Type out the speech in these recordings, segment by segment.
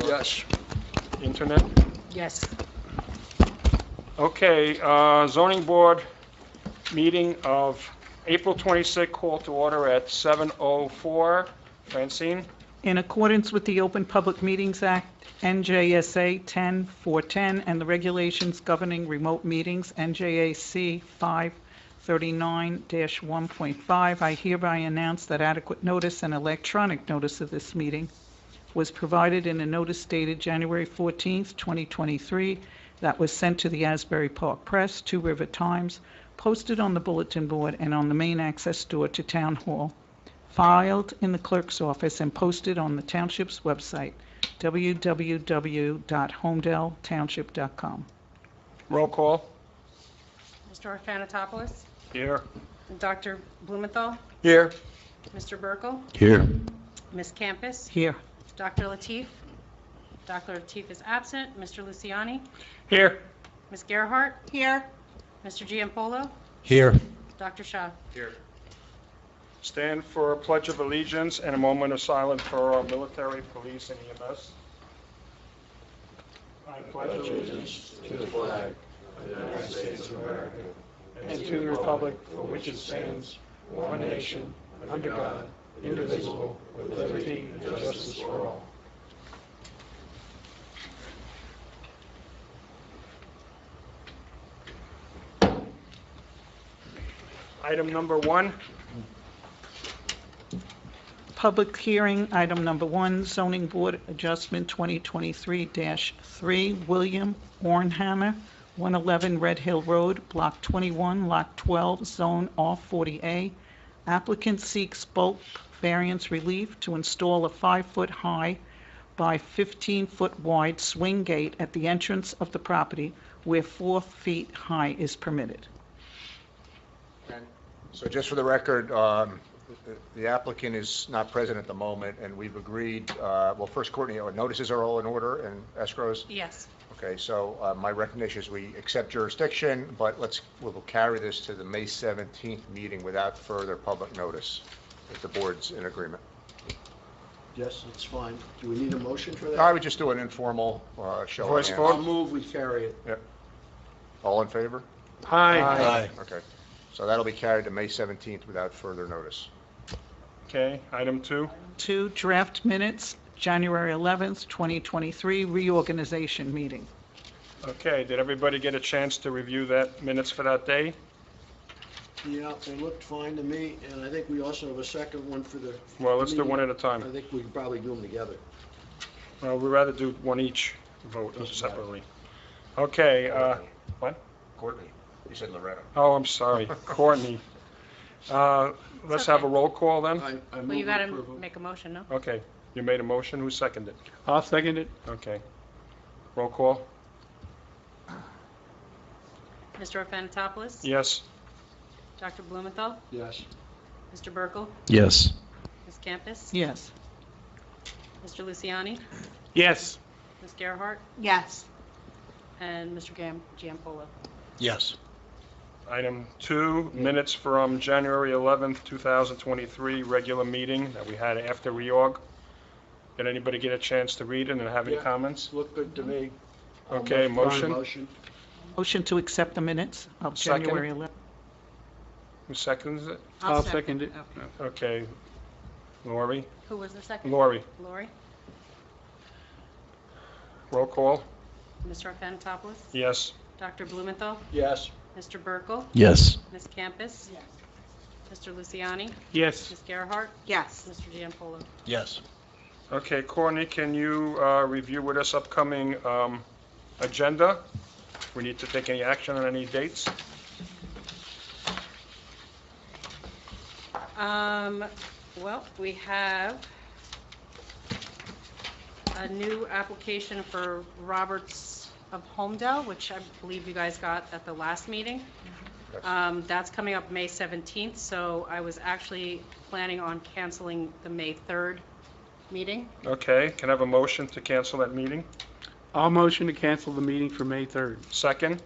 Yes. Internet? Yes. Okay, zoning board meeting of April 26th, call to order at 7:04. Francine? In accordance with the Open Public Meetings Act, NJSA 10-410, and the regulations governing remote meetings, NJAC 539-1.5, I hereby announce that adequate notice and electronic notice of this meeting was provided in a notice dated January 14th, 2023, that was sent to the Asbury Park Press, Two River Times, posted on the bulletin board and on the main access door to Town Hall, filed in the clerk's office, and posted on the township's website, www.holmdeltownship.com. Roll call. Mr. Orfanatopoulos, Here. Dr. Blumenthal, Here. Mr. Burkle, Here. Ms. Campus, Here. Dr. Latif. Dr. Latif is absent. Mr. Luciani, Here. Ms. Gerhart. Here. Mr. Giampolo, Here. Dr. Shaw. Here. Stand for a pledge of allegiance and a moment of silence for our military, police, and EMS. I pledge allegiance to the flag of the United States of America and to the republic for which it stands, one nation, under God, indivisible, with liberty and justice for all. Item number 1. Public hearing, item number 1, Zoning Board Adjustment 2023-3, William Ornhammer, 111 Red Hill Road, Block 21, Lot 12, Zone R40A. Applicant seeks bulk variance relief to install a 5-foot high by 15-foot wide swing gate at the entrance of the property where 4 feet high is permitted. So just for the record, the applicant is not present at the moment, and we've agreed, well, first, Courtney, notices are all in order and escrows? Yes. Okay, so my recommendation is we accept jurisdiction, but we'll carry this to the May 17th meeting without further public notice, if the board's in agreement. Yes, that's fine. Do we need a motion for that? I would just do an informal show of Voice hands. vote. I'll move, we carry it. Yep. All in favor? Aye. Okay. So that'll be carried to May 17th without further notice. Okay, item 2. 2, draft minutes, January 11th, 2023, reorganization meeting. Okay, did everybody get a chance to review that minutes for that day? Yeah, they looked fine to me, and I think we also have a second one for the... Well, let's do meeting. one at a time. I think we can probably do them together. Well, we'd rather do one each, vote separately. Okay, what? Courtney, you said Loretta. Oh, I'm sorry, Courtney. Let's have a roll call then? I Well, move you got to approval. make a motion, no? Okay, you made a motion, who seconded it? I'll second it. Okay. Roll call? Mr. Orfanatopoulos, Yes. Dr. Blumenthal, Yes. Mr. Burkle, Yes. Ms. Campus, Yes. Mr. Luciani, Yes. Ms. Gerhart, Yes. and Mr. Giampolo. Yes. Item 2, minutes from January 11th, 2023, regular meeting that we had after reorg. Did anybody get a chance to read it and have any Yeah. comments? Looked good to me. Okay, motion? Motion. Motion to accept the minutes of Second. January 11th. Who seconds it? I'll second it. Okay. Lori? Who was the second? Lori. Lori. Roll call? Mr. Orfanatopoulos, Yes. Dr. Blumenthal, Yes. Mr. Burkle, Yes. Ms. Campus, Mr. Luciani, Yes. Ms. Gerhart, Yes. Mr. Giampolo. Yes. Okay, Courtney, can you review with us upcoming agenda? We need to take any action on any dates? Well, we have a new application for Roberts of Holmdel, which I believe you guys got at the last meeting. That's coming up May 17th, so I was actually planning on canceling the May 3rd meeting. Okay, can I have a motion to cancel that meeting? I'll motion to cancel the meeting for May 3rd. Second?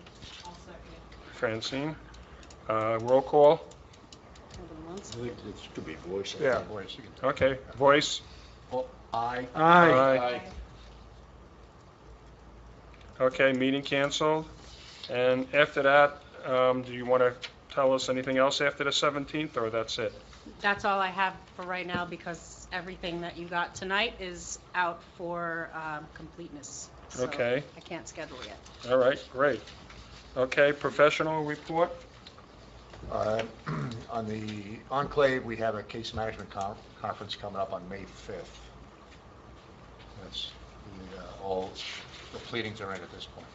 Francine. Roll call? Hold on one sounds. I think it could be voice. I Yeah, think. voice, you can. Okay, voice? Well, aye. Aye. Okay, meeting canceled. And after that, do you want to tell us anything else after the 17th, or that's it? That's all I have for right now because everything that you got tonight is out for completeness. So Okay. I can't schedule yet. All right, great. Okay, professional report? On the enclave, we have a case management conference coming up on May 5th. That's, all the pleadings are in at this point.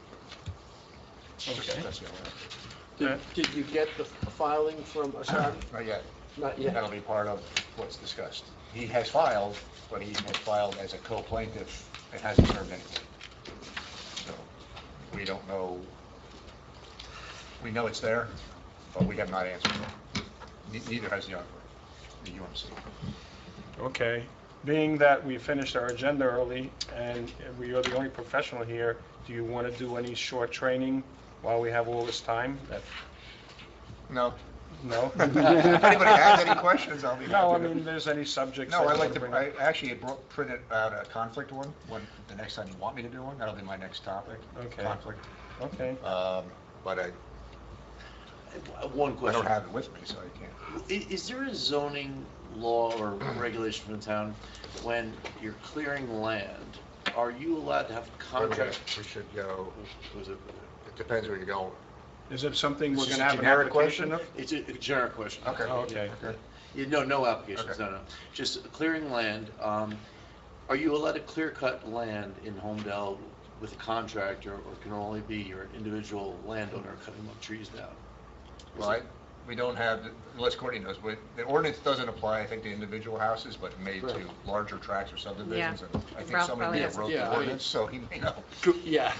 Okay. That's the only update. Did you get the filing from Assad? Not yet. Not yet. That'll be part of what's discussed. He has filed, but he has filed as a co-plaintiff and hasn't served anything. So we don't know. We know it's there, but we have not answered it. Neither has the UMC. Okay. Being that we finished our agenda early and we are the only professional here, do you want to do any short training while we have all this time? No. No? If anybody has any questions, I'll be happy. No, I to- mean, there's any subjects. No, that I you like wanna to, bring I up? actually had printed out a conflict one, the next time you want me to do one, that'll be my next topic. Okay. Conflict. Okay. But One I question. don't have it with me, so I can't. Is there a zoning law or regulation from the town when you're clearing land? Are you allowed to have contract? We should go, Was it? it depends where you're going. Is it something we're Is going this to a have an generic application question? of? It's a generic question. Okay. Oh, okay. Yeah, no applications, Okay. no. Just clearing land. Are you allowed to clear cut land in Holmdel with a contractor, or can it only be your individual landowner cutting up trees down? Well, we don't have, unless Courtney knows, but the ordinance doesn't apply, I think, to individual houses, but it may to larger tracts or subdivisions. Yeah. And I think Ralph somebody may probably have has- wrote Yeah, the I- ordinance, so he may know. Yeah.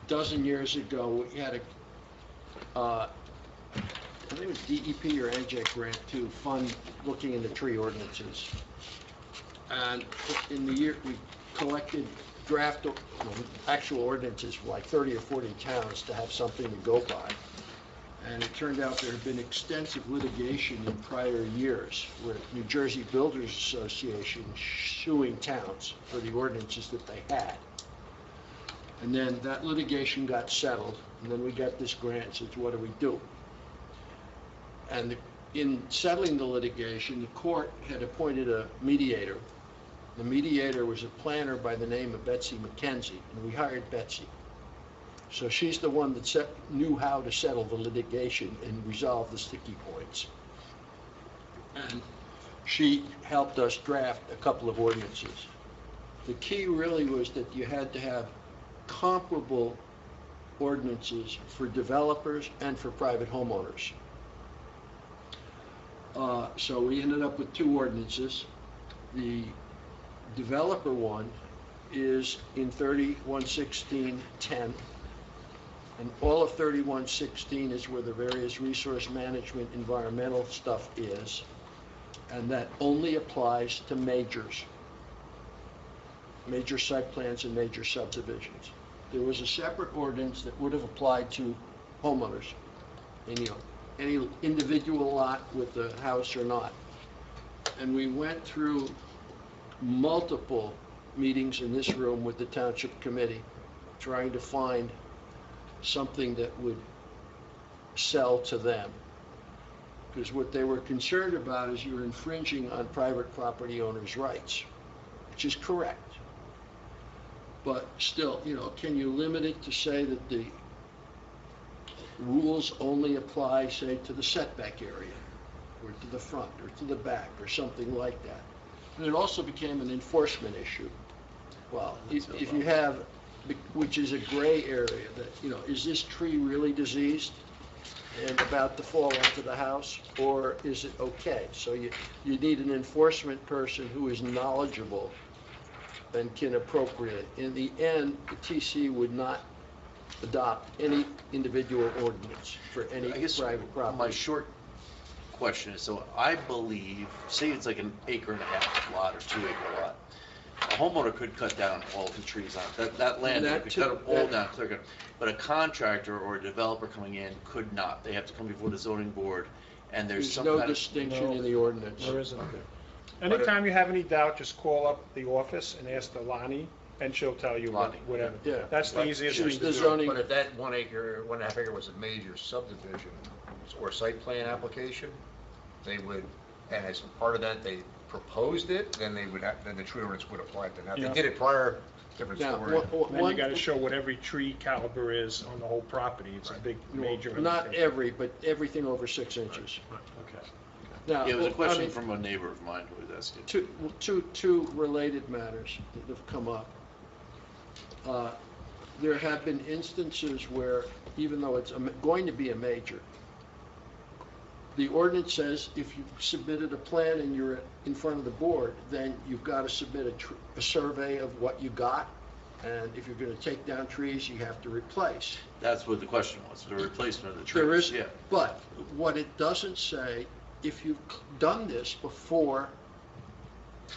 Dozen years ago, we had I think it was DEP or NJAC grant to fund looking into tree ordinances. And in the year, we collected actual ordinances for like 30 or 40 towns to have something to go by. And it turned out there had been extensive litigation in prior years with New Jersey Builders Association suing towns for the ordinances that they had. And then that litigation got settled, and then we got this grant, says, what do we do? And in settling the litigation, the court had appointed a mediator. The mediator was a planner by the name of Betsy McKenzie, and we hired Betsy. So she's the one that knew how to settle the litigation and resolve the sticky points. And she helped us draft a couple of ordinances. The key really was that you had to have comparable ordinances for developers and for private homeowners. So we ended up with two ordinances. The developer one is in 3116-10, and all of 3116 is where the various resource management environmental stuff is, and that only applies to major site plans and major subdivisions. There was a separate ordinance that would have applied to homeowners, any individual lot with the house or not. And we went through multiple meetings in this room with the township committee, trying to find something that would sell to them. Because what they were concerned about is you're infringing on private property owners' rights, which is correct. But still, can you limit it to say that the rules only apply, say, to the setback area, or to the front, or to the back, or something like that? And it also became an enforcement issue. Well, if you have, which is a gray area, that, is this tree really diseased and about to fall onto the house, or is it okay? So you need an enforcement person who is knowledgeable and can appropriate. In the end, the TC would not adopt any individual ordinance for any I guess private property. my short question is, so I believe, say it's like an acre and a half lot or 2 acre lot. A homeowner could cut down all the trees on it. That landowner could cut them all down, clear cut. But a contractor or a developer coming in could not. They have to come before the zoning board and there's There's some no kind of, distinction in the ordinance. There isn't. Anytime you have any doubt, just call up the office and ask the Lonnie, and she'll tell you Lonnie. whatever. Yeah. That's the easiest thing She's to the do. zoning, But if that 1 acre, 1.5 acre was a major subdivision or site plan application, they would, and as part of that, they proposed it, then they would have, then the tree ordinance would apply to them. Now, if Yeah. they did it prior, different now, story. Then you gotta show what every tree caliber is on the whole property. It's a big, major. not undertaking. every, but everything over 6 inches. Okay. Now, yeah, it was a I question mean, from a neighbor of mine who was asking. two related matters that have come up. There have been instances where, even though it's going to be a major, the ordinance says if you submitted a plan and you're in front of the board, then you've got to submit a survey of what you got, and if you're going to take down trees, you have to replace. That's what the question was, the replacement of the trees. There is, Yeah. but what it doesn't say, if you've done this before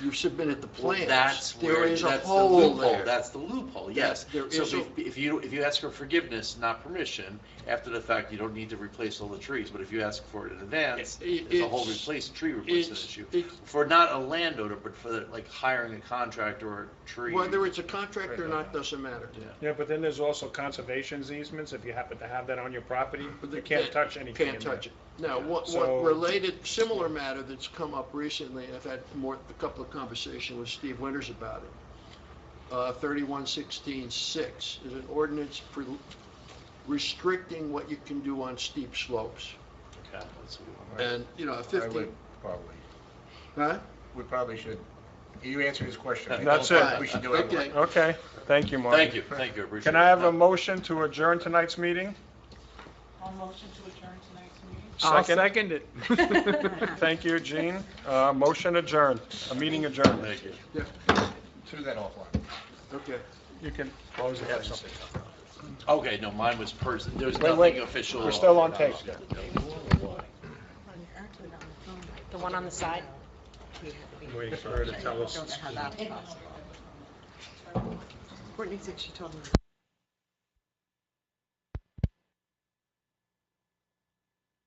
you've submitted the Well, plans, that's there where, is a that's the hole loophole, there. that's the loophole, yes. there So is if you ask for forgiveness, not permission, after the fact, you don't need to replace all the trees, but if you ask for it in advance, It- there's a whole it's- tree replacement it's- issue. it- For not a landowner, but for like hiring a contractor or a tree. Whether it's a contract or not doesn't matter. Yeah, but then there's also conservation easements, if you happen to have that on your property, But you they can't touch anything in Can't there. touch it. Now, what So- related, similar matter that's come up recently, and I've had a couple of conversations with Steve Winters about it. 3116-6 is an ordinance restricting what you can do on steep slopes. Okay, that's what we want. And, you know, a I 15, would probably, huh? we probably should, you answered his question. I That's don't it. think We should do it. Okay. Okay, thank you, Mark. Thank you, I appreciate it. Can I have a motion to adjourn tonight's meeting? I'll motion to adjourn tonight's meeting. I'll Second. second it. Thank you, Gene. Motion adjourned, a meeting adjourned. Thank you. Yeah, Do that offline. okay. You can close it. Have something. Okay, no, mine was person, there was Wait, nothing wait. official. We're still on tape. The one on the side? Waiting for her to tell us. Don't know how that's possible. Courtney said she told me.